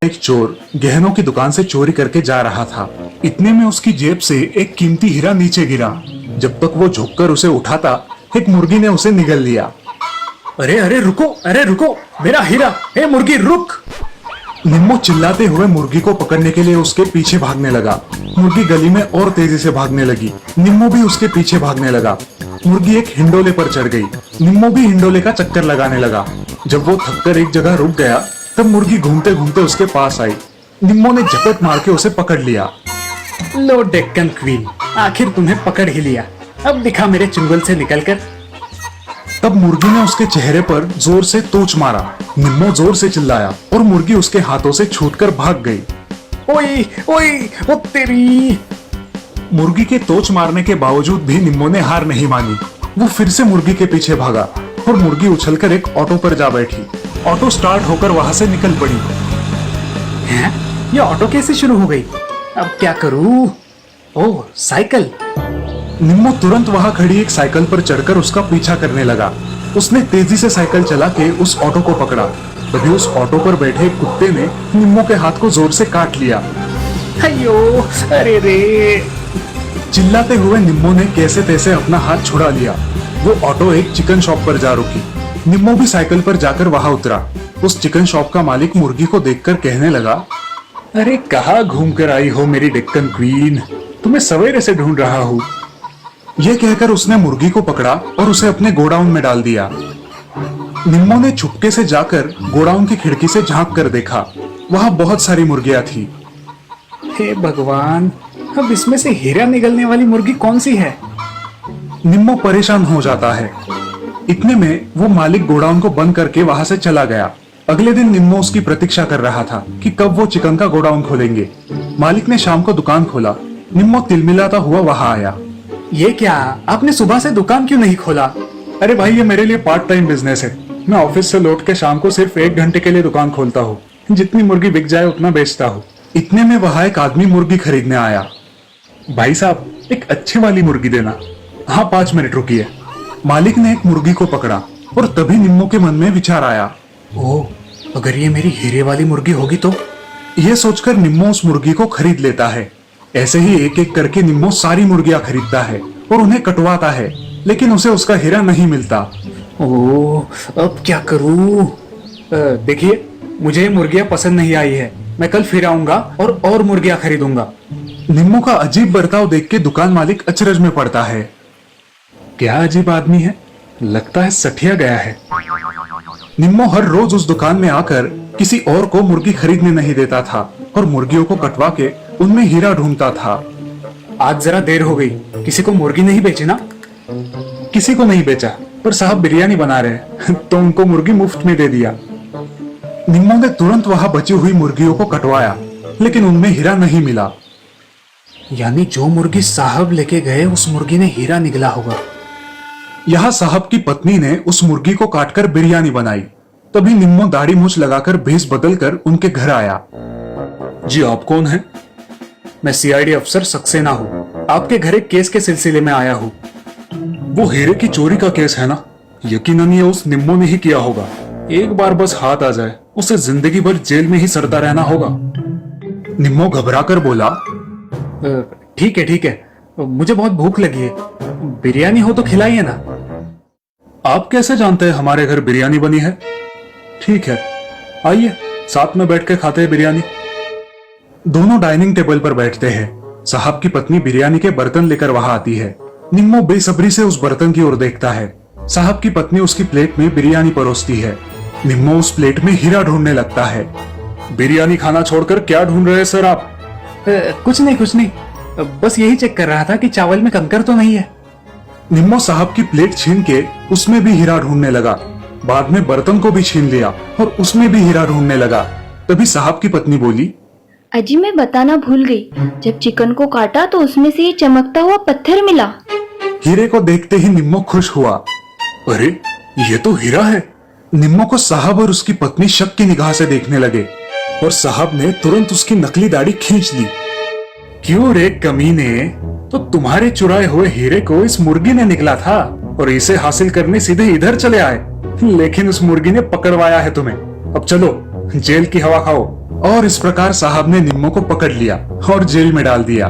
एक चोर गहनों की दुकान से चोरी करके जा रहा था। इतने में उसकी जेब से एक कीमती हीरा नीचे गिरा। जब तक वो झुककर उसे उठाता, एक मुर्गी ने उसे निगल लिया। अरे रुको, मेरा हीरा! हे मुर्गी, रुक! निम्मो चिल्लाते हुए मुर्गी को पकड़ने के लिए उसके पीछे भागने लगा। मुर्गी गली में और तेजी से भागने लगी। निम्मो भी उसके पीछे भागने लगा। मुर्गी एक हिंडोले पर चढ़ गई। निम्मो भी हिंडोले का चक्कर लगाने लगा। जब वो थककर एक जगह रुक गया, तब मुर्गी घूमते घूमते उसके पास आई। निम्मो ने झपट मार के उसे पकड़ लिया। लो डेक्कन क्वीन, आखिर तुम्हें पकड़ ही लिया। अब दिखा मेरे चुंगल से निकलकर। तब मुर्गी ने उसके चेहरे पर जोर से तोच मारा। निम्मो जोर से चिल्लाया और मुर्गी उसके हाथों से छूटकर भाग गई। ओए ओए, ओ तेरी! मुर्गी के तोच मारने के बावजूद भी निम्मो ने हार नहीं मानी। वो फिर से मुर्गी के पीछे भागा और मुर्गी उछलकर एक ऑटो पर जा बैठी। ऑटो स्टार्ट होकर वहां से निकल पड़ी। हैं? ये ऑटो कैसे शुरू हो गई? अब क्या करूं? ओह, साइकिल! निम्मो तुरंत वहां खड़ी एक साइकिल पर चढ़कर उसका पीछा करने लगा। उसने तेजी से साइकिल चला के उस ऑटो को पकड़ा। तभी उस ऑटो पर बैठे एक कुत्ते ने निम्मो के हाथ को जोर से काट लिया। अयो, अरे रे! चिल्लाते हुए निम्मो ने कैसे तैसे अपना हाथ छुड़ा लिया। वो ऑटो एक चिकन शॉप पर जा रुकी। निम्मो भी साइकिल पर जाकर वहां उतरा। उस चिकन शॉप का मालिक मुर्गी को देखकर कहने लगा, अरे कहाँ घूम कर आई हो मेरी डेक्कन क्वीन? तुम्हें सवेरे से ढूंढ रहा हूँ। यह कहकर उसने मुर्गी को पकड़ा और उसे अपने गोडाउन में डाल दिया। निम्मो ने चुपके से जाकर गोडाउन की खिड़की से झांक कर देखा। वहां बहुत सारी मुर्गियां थी। हे भगवान, अब इसमें से हीरा निकलने वाली मुर्गी कौन सी है? निम्मो परेशान हो जाता है। इतने में वो मालिक गोडाउन को बंद करके वहां से चला गया। अगले दिन निम्मो उसकी प्रतीक्षा कर रहा था कि कब वो चिकन का गोडाउन खोलेंगे। मालिक ने शाम को दुकान खोला। निम्मो तिलमिलाता हुआ वहां आया। ये क्या, आपने सुबह से दुकान क्यों नहीं खोला? अरे भाई, ये मेरे लिए पार्ट टाइम बिजनेस है। मैं ऑफिस से लौट के शाम को सिर्फ 1 घंटे के लिए दुकान खोलता हूँ। जितनी मुर्गी बिक जाए उतना बेचता हूँ। इतने में वहां एक आदमी मुर्गी खरीदने आया। भाई साहब, एक अच्छी वाली मुर्गी देना। हाँ, 5 मिनट रुकिए। मालिक ने एक मुर्गी को पकड़ा और तभी निम्मो के मन में विचार आया। ओह, अगर ये मेरी हीरे वाली मुर्गी होगी तो? यह सोचकर निम्मो उस मुर्गी को खरीद लेता है। ऐसे ही एक एक करके निम्मो सारी मुर्गियां खरीदता है और उन्हें कटवाता है, लेकिन उसे उसका हीरा नहीं मिलता। ओह, अब क्या करूं? देखिए, मुझे ये मुर्गियां पसंद नहीं आई है। मैं कल फिर आऊंगा और मुर्गियां खरीदूंगा। निम्मो का अजीब बर्ताव देख के दुकान मालिक अचरज में पड़ता है। क्या अजीब आदमी है, लगता है सठिया गया है। निम्मो हर रोज उस दुकान में आकर किसी और को मुर्गी खरीदने नहीं देता था और मुर्गियों को कटवा के उनमें हीरा ढूंढता था। आज जरा देर हो गई, किसी को मुर्गी नहीं बेची ना? किसी को नहीं बेचा, पर साहब बिरयानी बना रहे तो उनको मुर्गी मुफ्त में दे दिया। निम्मो ने तुरंत वहां बची हुई मुर्गियों को कटवाया, लेकिन उनमें हीरा नहीं मिला। यानी जो मुर्गी साहब लेके गए, उस मुर्गी ने हीरा निकला होगा। यहाँ साहब की पत्नी ने उस मुर्गी को काटकर बिरयानी बनाई। तभी निम्मो दाढ़ी मूछ लगाकर भेष बदलकर उनके घर आया। जी, आप कौन हैं? मैं सीआईडी अफसर सक्सेना हूँ। आपके घर एक केस के सिलसिले में आया हूँ। वो हीरे की चोरी का केस है ना? यकीनन ये उस निम्मो ने ही किया होगा। एक बार बस हाथ आ जाए, उसे जिंदगी भर जेल में ही सड़ता रहना होगा। निम्मो घबराकर बोला, ठीक है, मुझे बहुत भूख लगी है। बिरयानी हो तो खिलाइए ना। आप कैसे जानते हैं हमारे घर बिरयानी बनी है? ठीक है, आइए साथ में बैठ के खाते हैं बिरयानी। दोनों डाइनिंग टेबल पर बैठते हैं। साहब की पत्नी बिरयानी के बर्तन लेकर वहां आती है। निम्मो बेसब्री से उस बर्तन की ओर देखता है। साहब की पत्नी उसकी प्लेट में बिरयानी परोसती है। निम्मो उस प्लेट में हीरा ढूंढने लगता है। बिरयानी खाना छोड़कर क्या ढूंढ रहे हैं सर आप? कुछ नहीं, बस यही चेक कर रहा था कि चावल में कंकर तो नहीं है। निम्मो साहब की प्लेट छीन के उसमें भी हीरा ढूंढने लगा। बाद में बर्तन को भी छीन लिया और उसमें भी हीरा ढूंढने लगा। तभी साहब की पत्नी बोली, अजी मैं बताना भूल गई, जब चिकन को काटा तो उसमें से ये चमकता हुआ पत्थर मिला। हीरे को देखते ही निम्मो खुश हुआ। अरे, ये तो हीरा है। निम्मो को साहब और उसकी पत्नी शक की निगाह से देखने लगे और साहब ने तुरंत उसकी नकली दाढ़ी खींच ली। क्यों रे कमीने, तो तुम्हारे चुराए हुए हीरे को इस मुर्गी ने निकला था और इसे हासिल करने सीधे इधर चले आए, लेकिन उस मुर्गी ने पकड़वाया है तुम्हें। अब चलो जेल की हवा खाओ। और इस प्रकार साहब ने निम्मो को पकड़ लिया और जेल में डाल दिया।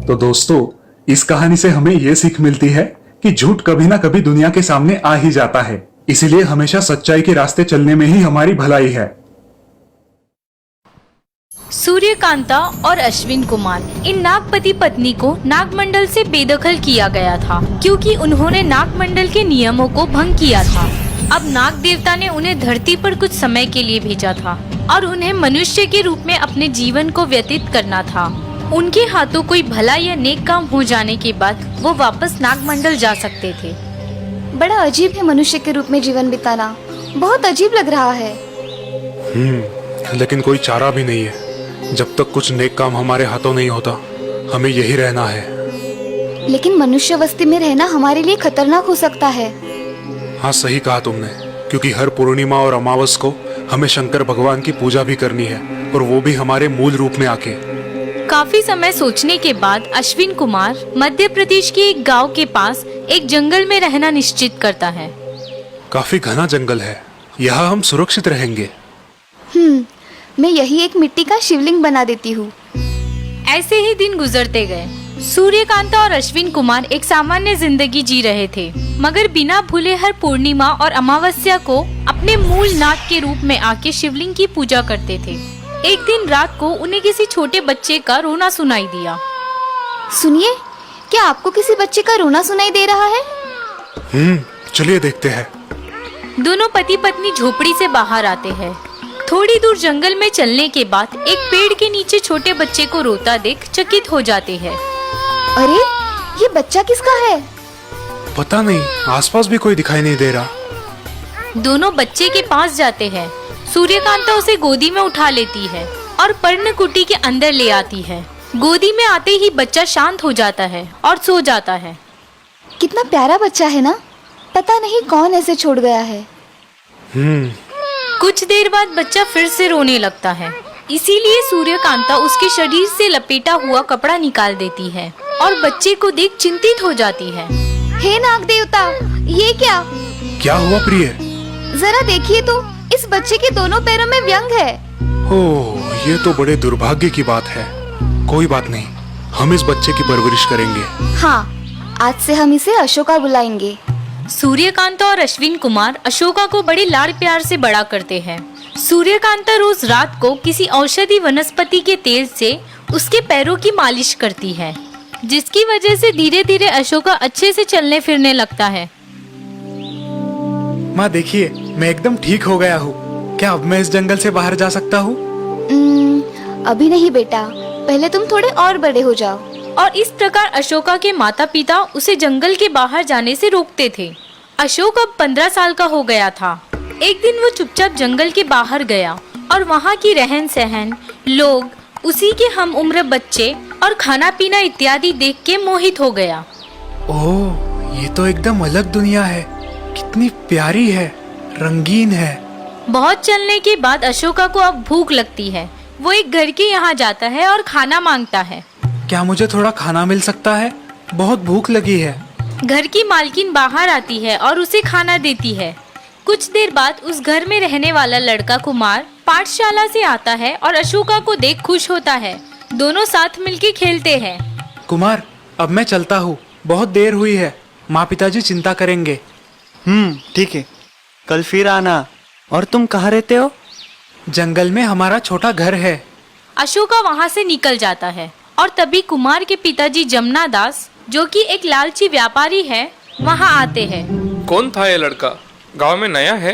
तो दोस्तों, इस कहानी से हमें यह सीख मिलती है कि झूठ कभी ना कभी दुनिया के सामने आ ही जाता है, इसीलिए हमेशा सच्चाई के रास्ते चलने में ही हमारी भलाई है। सूर्यकांता और अश्विन कुमार, इन नागपति पत्नी को नागमंडल से बेदखल किया गया था क्योंकि उन्होंने नागमंडल के नियमों को भंग किया था। अब नाग देवता ने उन्हें धरती पर कुछ समय के लिए भेजा था और उन्हें मनुष्य के रूप में अपने जीवन को व्यतीत करना था। उनके हाथों कोई भला या नेक काम हो जाने के बाद वो वापस नागमंडल जा सकते थे। बड़ा अजीब है मनुष्य के रूप में जीवन बिताना, बहुत अजीब लग रहा है। लेकिन कोई चारा भी नहीं है। जब तक कुछ नेक काम हमारे हाथों नहीं होता, हमें यही रहना है। लेकिन मनुष्य बस्ती में रहना हमारे लिए खतरनाक हो सकता है। हाँ, सही कहा तुमने, क्योंकि हर पूर्णिमा और अमावस को हमें शंकर भगवान की पूजा भी करनी है, और वो भी हमारे मूल रूप में आके। काफी समय सोचने के बाद अश्विन कुमार मध्य प्रदेश के एक गांव के पास एक जंगल में रहना निश्चित करता है। काफी घना जंगल है, यहाँ हम सुरक्षित रहेंगे। मैं यही एक मिट्टी का शिवलिंग बना देती हूँ। ऐसे ही दिन गुजरते गए। सूर्यकांता और अश्विन कुमार एक सामान्य जिंदगी जी रहे थे, मगर बिना भूले हर पूर्णिमा और अमावस्या को अपने मूल नाग के रूप में आके शिवलिंग की पूजा करते थे। एक दिन रात को उन्हें किसी छोटे बच्चे का रोना सुनाई दिया। सुनिए, क्या आपको किसी बच्चे का रोना सुनाई दे रहा है? चलिए देखते हैं। दोनों पति पत्नी झोपड़ी से बाहर आते हैं। थोड़ी दूर जंगल में चलने के बाद एक पेड़ के नीचे छोटे बच्चे को रोता देख चकित हो जाते हैं। अरे, ये बच्चा किसका है? पता नहीं, आसपास भी कोई दिखाई नहीं दे रहा। दोनों बच्चे के पास जाते हैं। सूर्यकांता उसे गोदी में उठा लेती है और पर्णकुटी के अंदर ले आती है। गोदी में आते ही बच्चा शांत हो जाता है और सो जाता है। कितना प्यारा बच्चा है ना, पता नहीं कौन ऐसे छोड़ गया है। कुछ देर बाद बच्चा फिर से रोने लगता है, इसीलिए सूर्यकांता उसके शरीर से लपेटा हुआ कपड़ा निकाल देती है और बच्चे को देख चिंतित हो जाती है। हे नाग देवता, ये क्या? क्या हुआ प्रिय? जरा देखिए तो, इस बच्चे के दोनों पैरों में व्यंग है। ओह, ये तो बड़े दुर्भाग्य की बात है। कोई बात नहीं, हम इस बच्चे की परवरिश करेंगे। हाँ, आज से हम इसे अशोका बुलाएंगे। सूर्यकांता और अश्विन कुमार अशोका को बड़े लाड़ प्यार से बड़ा करते हैं। सूर्यकांता रोज रात को किसी औषधि वनस्पति के तेल से उसके पैरों की मालिश करती है, जिसकी वजह से धीरे धीरे अशोका अच्छे से चलने फिरने लगता है। माँ देखिए, मैं एकदम ठीक हो गया हूँ। क्या अब मैं इस जंगल से बाहर जा सकता हूँ? अभी नहीं बेटा, पहले तुम थोड़े और बड़े हो जाओ। और इस प्रकार अशोका के माता पिता उसे जंगल के बाहर जाने से रोकते थे। अशोक अब 15 साल का हो गया था। एक दिन वो चुपचाप जंगल के बाहर गया और वहाँ की रहन सहन, लोग, उसी के हम उम्र बच्चे और खाना पीना इत्यादि देख के मोहित हो गया। ओह, ये तो एकदम अलग दुनिया है। कितनी प्यारी है, रंगीन है। बहुत चलने के बाद अशोका को अब भूख लगती है। वो एक घर के यहाँ जाता है और खाना मांगता है। क्या मुझे थोड़ा खाना मिल सकता है? बहुत भूख लगी है। घर की मालकिन बाहर आती है और उसे खाना देती है। कुछ देर बाद उस घर में रहने वाला लड़का कुमार पाठशाला से आता है और अशोका को देख खुश होता है। दोनों साथ मिलकर खेलते हैं। कुमार, अब मैं चलता हूँ, बहुत देर हुई है। माँ पिताजी चिंता करेंगे। ठीक है, कल फिर आना। और तुम कहाँ रहते हो? जंगल में हमारा छोटा घर है। अशोका वहाँ से निकल जाता है और तभी कुमार के पिताजी जमुना दास, जो कि एक लालची व्यापारी है, वहाँ आते हैं। कौन था ये लड़का? गांव में नया है?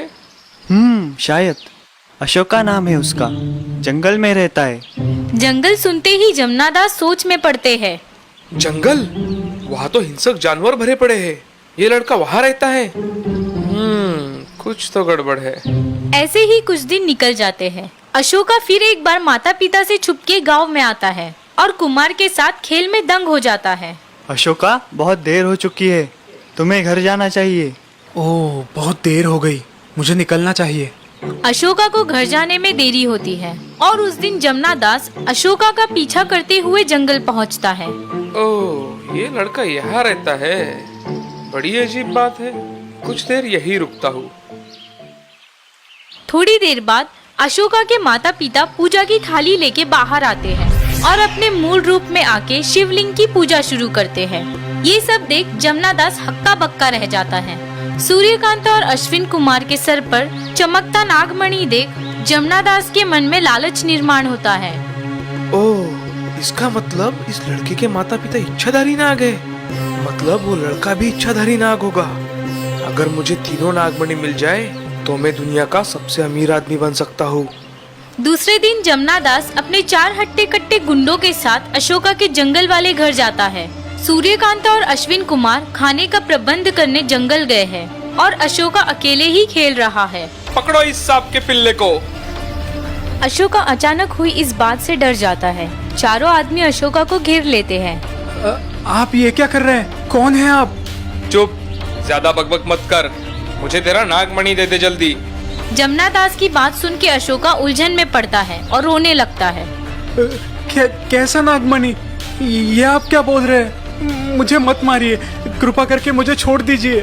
शायद अशोका नाम है उसका, जंगल में रहता है। जंगल सुनते ही जमुना दास सोच में पड़ते हैं। जंगल? वहाँ तो हिंसक जानवर भरे पड़े हैं। ये लड़का वहाँ रहता है? कुछ तो गड़बड़ है। ऐसे ही कुछ दिन निकल जाते हैं। अशोका फिर एक बार माता पिता से छुपके गांव में आता है और कुमार के साथ खेल में दंग हो जाता है। अशोका, बहुत देर हो चुकी है, तुम्हें घर जाना चाहिए। ओह, बहुत देर हो गई, मुझे निकलना चाहिए। अशोका को घर जाने में देरी होती है और उस दिन जमुना दास अशोका का पीछा करते हुए जंगल पहुंचता है। ओह, ये लड़का यहाँ रहता है। बड़ी अजीब बात है। कुछ देर यही रुकता हूँ। थोड़ी देर बाद अशोका के माता पिता पूजा की थाली लेके बाहर आते हैं और अपने मूल रूप में आके शिवलिंग की पूजा शुरू करते हैं। ये सब देख जमुना दास हक्का बक्का रह जाता है। सूर्यकांत और अश्विन कुमार के सर पर चमकता नागमणि देख जमुना दास के मन में लालच निर्माण होता है। ओह, इसका मतलब इस लड़के के माता पिता इच्छाधारी नाग है। मतलब वो लड़का भी इच्छाधारी नाग होगा। अगर मुझे तीनों नागमणि मिल जाए तो मैं दुनिया का सबसे अमीर आदमी बन सकता हूँ। दूसरे दिन जमुना दास अपने 4 हट्टे कट्टे गुंडों के साथ अशोका के जंगल वाले घर जाता है। सूर्यकांत और अश्विन कुमार खाने का प्रबंध करने जंगल गए हैं और अशोका अकेले ही खेल रहा है। पकड़ो इस सांप के पिल्ले को। अशोका अचानक हुई इस बात से डर जाता है। चारों आदमी अशोका को घेर लेते हैं। आप ये क्या कर रहे हैं? कौन है आप? चुप, ज्यादा बकबक मत कर। मुझे तेरा नागमणि दे दे जल्दी। जमुना दास की बात सुन के अशोका उलझन में पड़ता है और रोने लगता है। कैसा नागमणि? ये आप क्या बोल रहे हैं? मुझे मत मारिए, कृपा करके मुझे छोड़ दीजिए।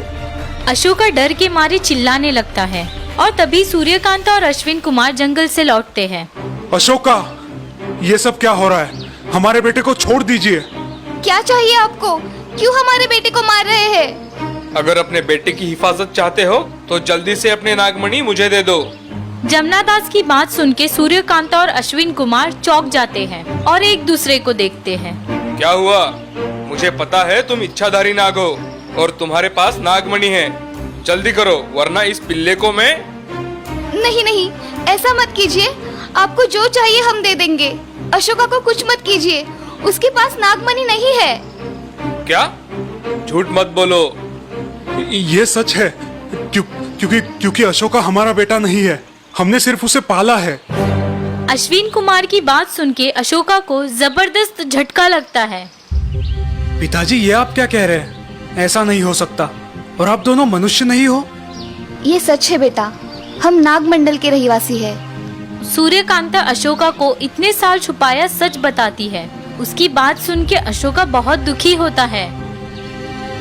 अशोका डर के मारे चिल्लाने लगता है और तभी सूर्यकांत और अश्विन कुमार जंगल से लौटते हैं। अशोका, ये सब क्या हो रहा है? हमारे बेटे को छोड़ दीजिए। क्या चाहिए आपको? क्यों हमारे बेटे को मार रहे हैं? अगर अपने बेटे की हिफाजत चाहते हो तो जल्दी से अपने नागमणि मुझे दे दो। जमुना दास की बात सुन के सूर्यकांत और अश्विन कुमार चौंक जाते हैं और एक दूसरे को देखते हैं। क्या हुआ? मुझे पता है तुम इच्छाधारी नाग हो और तुम्हारे पास नागमणि है। जल्दी करो वरना इस पिल्ले को मैं। नहीं नहीं, ऐसा मत कीजिए। आपको जो चाहिए हम दे देंगे। अशोका को कुछ मत कीजिए, उसके पास नागमणि नहीं है। क्या? झूठ मत बोलो। ये सच है, क्योंकि अशोका हमारा बेटा नहीं है। हमने सिर्फ उसे पाला है। अश्विन कुमार की बात सुन के अशोका को जबरदस्त झटका लगता है। पिताजी, ये आप क्या कह रहे हैं? ऐसा नहीं हो सकता। और आप दोनों मनुष्य नहीं हो? ये सच है बेटा, हम नागमंडल के रहिवासी है। सूर्यकांता अशोका को इतने साल छुपाया सच बताती है। उसकी बात सुन के अशोका बहुत दुखी होता है।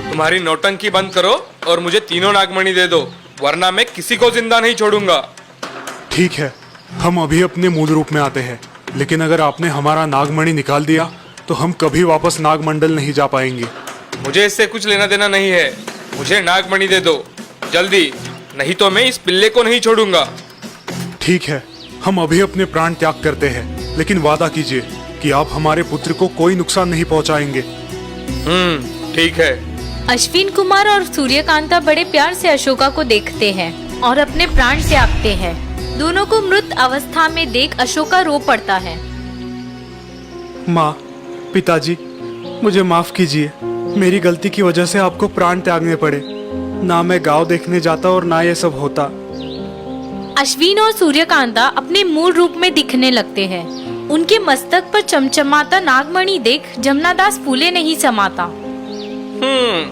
तुम्हारी नौटंकी बंद करो और मुझे तीनों नागमणि दे दो, वरना मैं किसी को जिंदा नहीं छोड़ूंगा। ठीक है, हम अभी अपने मूल रूप में आते हैं। लेकिन अगर आपने हमारा नागमणि निकाल दिया तो हम कभी वापस नागमंडल नहीं जा पाएंगे। मुझे इससे कुछ लेना देना नहीं है। मुझे नागमणि दे दो जल्दी, नहीं तो मैं इस पिल्ले को नहीं छोड़ूंगा। ठीक है, हम अभी अपने प्राण त्याग करते हैं, लेकिन वादा कीजिए कि आप हमारे पुत्र को कोई नुकसान नहीं पहुंचाएंगे। ठीक है। अश्विन कुमार और सूर्यकांता बड़े प्यार से अशोका को देखते हैं और अपने प्राण त्यागते हैं। दोनों को मृत अवस्था में देख अशोका रो पड़ता है। माँ, पिताजी, मुझे माफ कीजिए। मेरी गलती की वजह से आपको प्राण त्यागने पड़े। ना मैं गांव देखने जाता और ना ये सब होता। अश्विन और सूर्यकांता अपने मूल रूप में दिखने लगते हैं। उनके मस्तक पर चमचमाता नागमणि देख जमुना दास फूले नहीं समाता।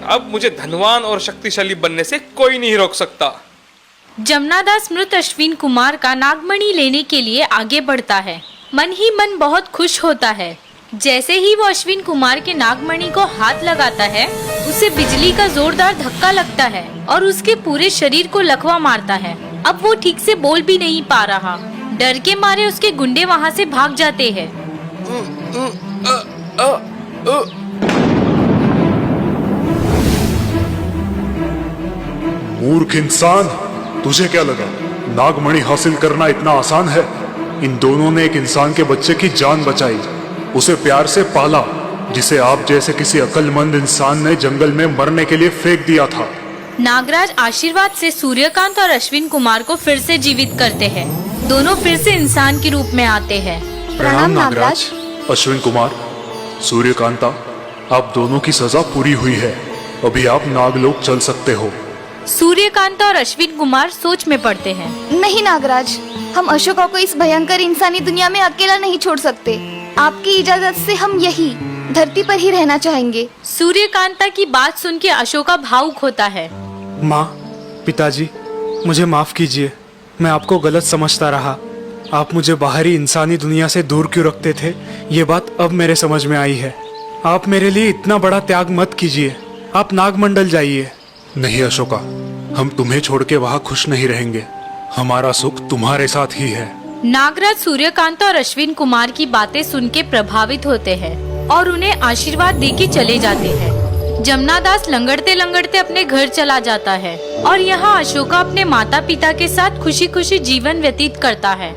अब मुझे धनवान और शक्तिशाली बनने से कोई नहीं रोक सकता। जमुना दास मृत अश्विन कुमार का नागमणि लेने के लिए आगे बढ़ता है। मन ही मन बहुत खुश होता है। जैसे ही वो अश्विन कुमार के नागमणि को हाथ लगाता है, उसे बिजली का जोरदार धक्का लगता है और उसके पूरे शरीर को लकवा मारता है। अब वो ठीक से बोल भी नहीं पा रहा। डर के मारे उसके गुंडे वहाँ से भाग जाते हैं। मूर्ख इंसान, तुझे क्या लगा नागमणि हासिल करना इतना आसान है? इन दोनों ने एक इंसान के बच्चे की जान बचाई, उसे प्यार से पाला, जिसे आप जैसे किसी अक्लमंद इंसान ने जंगल में मरने के लिए फेंक दिया था। नागराज आशीर्वाद से सूर्यकांत और अश्विन कुमार को फिर से जीवित करते हैं। दोनों फिर से इंसान के रूप में आते हैं। प्रणाम नागराज। अश्विन कुमार, सूर्यकांता, आप दोनों की सजा पूरी हुई है। अभी आप नागलोक चल सकते हो। सूर्यकांता और अश्विन कुमार सोच में पड़ते हैं। नहीं नागराज, हम अशोका को इस भयंकर इंसानी दुनिया में अकेला नहीं छोड़ सकते। आपकी इजाजत से हम यही धरती पर ही रहना चाहेंगे। सूर्यकांता की बात सुन के अशोका भावुक होता है। माँ, पिताजी, मुझे माफ कीजिए। मैं आपको गलत समझता रहा। आप मुझे बाहरी इंसानी दुनिया से दूर क्यों रखते थे, ये बात अब मेरे समझ में आई है। आप मेरे लिए इतना बड़ा त्याग मत कीजिए, आप नागमंडल जाइए। नहीं अशोका, हम तुम्हें छोड़ के वहाँ खुश नहीं रहेंगे। हमारा सुख तुम्हारे साथ ही है। नागराज सूर्यकांत और अश्विन कुमार की बातें सुन के प्रभावित होते हैं और उन्हें आशीर्वाद दे के चले जाते हैं। जमनादास लंगड़ते लंगड़ते अपने घर चला जाता है और यहाँ अशोका अपने माता पिता के साथ खुशी खुशी जीवन व्यतीत करता है।